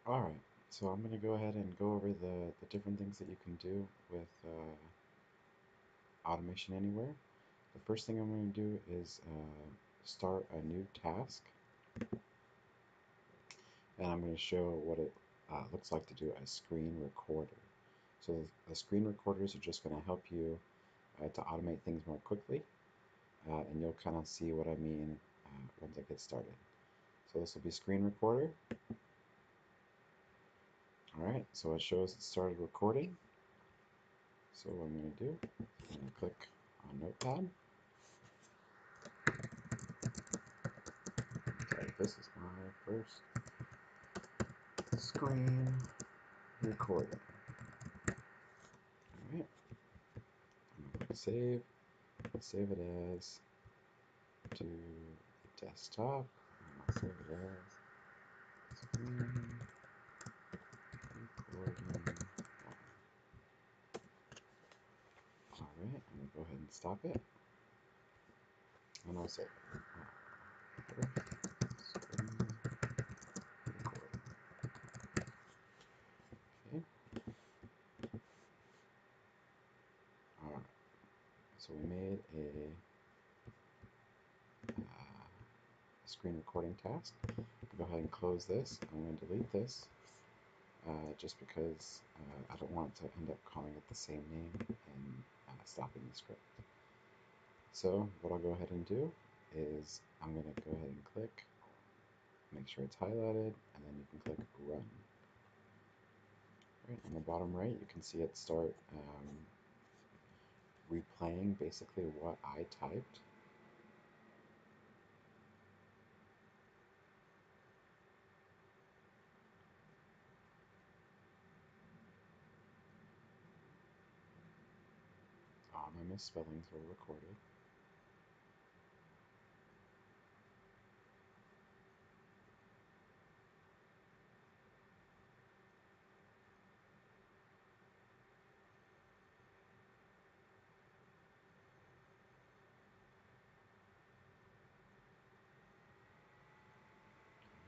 Alright, so I'm going to go ahead and go over the different things that you can do with Automation Anywhere. The first thing I'm going to do is start a new task, and I'm going to show what it looks like to do a screen recorder. So the screen recorders are just going to help you to automate things more quickly, and you'll kind of see what I mean once I get started. So this will be screen recorder. Alright, so it shows it started recording. So what I'm going to do, I'm going to click on Notepad. Okay, this is my first screen recording. Alright, I'm going to click save it as to desktop, and I'll save it as screen recording 1. Alright, I'm going to go ahead and stop it, and I'll save it. First screen recording. Okay, alright, so we made a screen recording task. Go ahead and close this. I'm going to delete this just because I don't want to end up calling it the same name and stopping the script. So what I'll go ahead and do is I'm going to go ahead and click, make sure it's highlighted, and then you can click Run. Right, on the bottom right, you can see it start replaying basically what I typed. All my misspellings were recorded.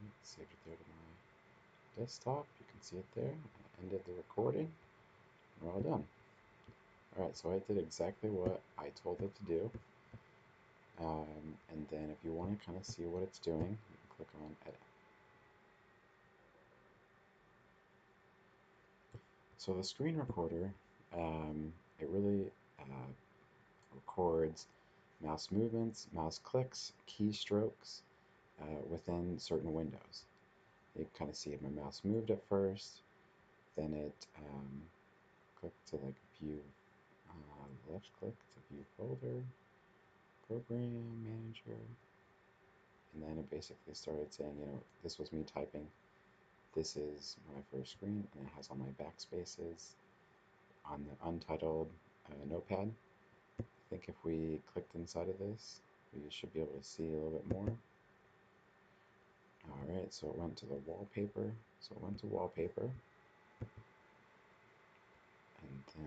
Right, saved it there to my desktop. You can see it there. I ended the recording. We're all done. Alright, so I did exactly what I told it to do. And then if you want to kind of see what it's doing, you can click on Edit. So the screen recorder, it really records mouse movements, mouse clicks, keystrokes within certain windows. You can kind of see if my mouse moved at first, then it clicked to like view, left click to view folder, program manager, and then it basically started saying, this was me typing. This is my first screen, and it has all my backspaces on the untitled notepad. I think if we clicked inside of this, we should be able to see a little bit more. Alright, so it went to the wallpaper. So it went to wallpaper. And then,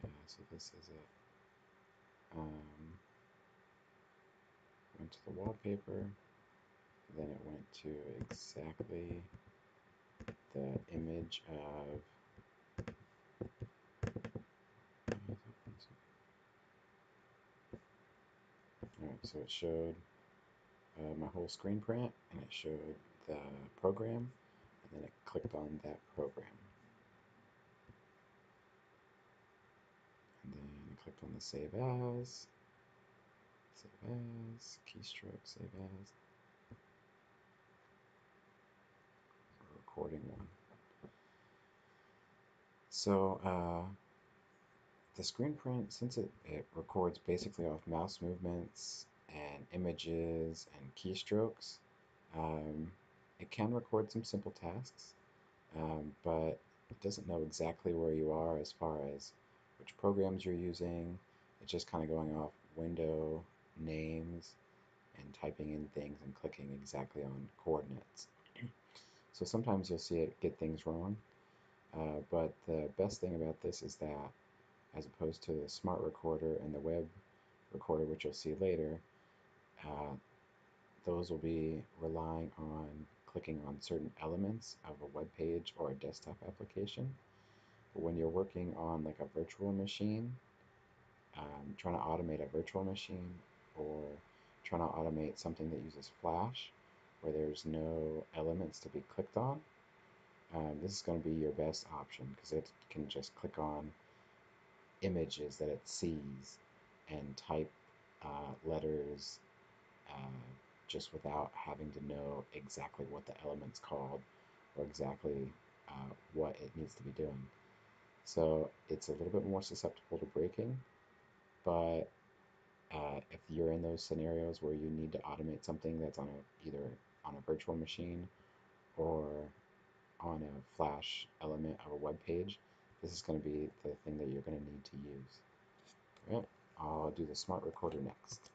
yeah, so this is it. Went to the wallpaper, then it went to exactly the image of alright, so it showed my whole screen print, and it showed the program, and then it clicked on that program. And then it clicked on the Save As, keystroke, Save As, recording one. So the screen print, since it records basically off mouse movements and images and keystrokes, it can record some simple tasks, but it doesn't know exactly where you are as far as which programs you're using. It's just kind of going off window names and typing in things and clicking exactly on coordinates. So sometimes you'll see it get things wrong, but the best thing about this is that as opposed to the smart recorder and the web recorder, which you'll see later, uh, those will be relying on clicking on certain elements of a web page or a desktop application. But when you're working on like a virtual machine, trying to automate a virtual machine or trying to automate something that uses Flash where there's no elements to be clicked on, this is going to be your best option because it can just click on images that it sees and type letters uh, just without having to know exactly what the element's called or exactly what it needs to be doing. So it's a little bit more susceptible to breaking, but if you're in those scenarios where you need to automate something that's on either on a virtual machine or on a Flash element of a web page, this is going to be the thing that you're going to need to use. All right, I'll do the smart recorder next.